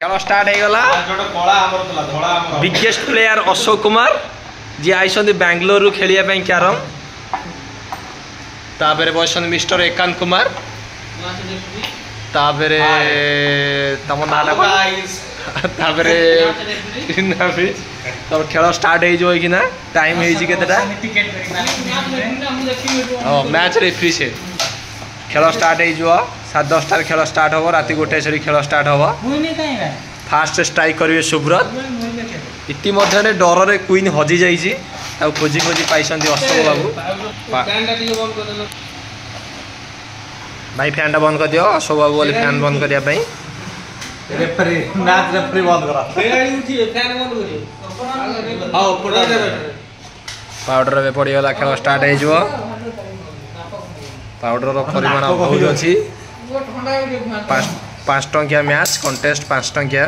खेल स्टार्ट होगला biggest player Ashok Kumar ji आई बैंगलोर रु खेलिया क्यारम तापर बस मिस्टर एकांत कुमार तापर तम तापर खेल स्टार्ट होना टाइम होता मैच रेफ्री से खेल स्टार्ट हो 10:30 खेल स्टार्ट हम राति 1 खेल स्टार्ट हम फास्ट स्ट्राइक करेंगे सुब्रत इतिमध्य डर रे क्वीन हजि जाइए खोजी खोजी पाई अशोक बाबू भाई फैन टा बंद कर दियो अशोक बाबू बोले फैन बंद करने पाउडर पड़गला खेल स्टार्ट हो पाउडर परिमाण बहुत अच्छी 5 टंकिया मैच कंटेस्ट 5 टंकिया।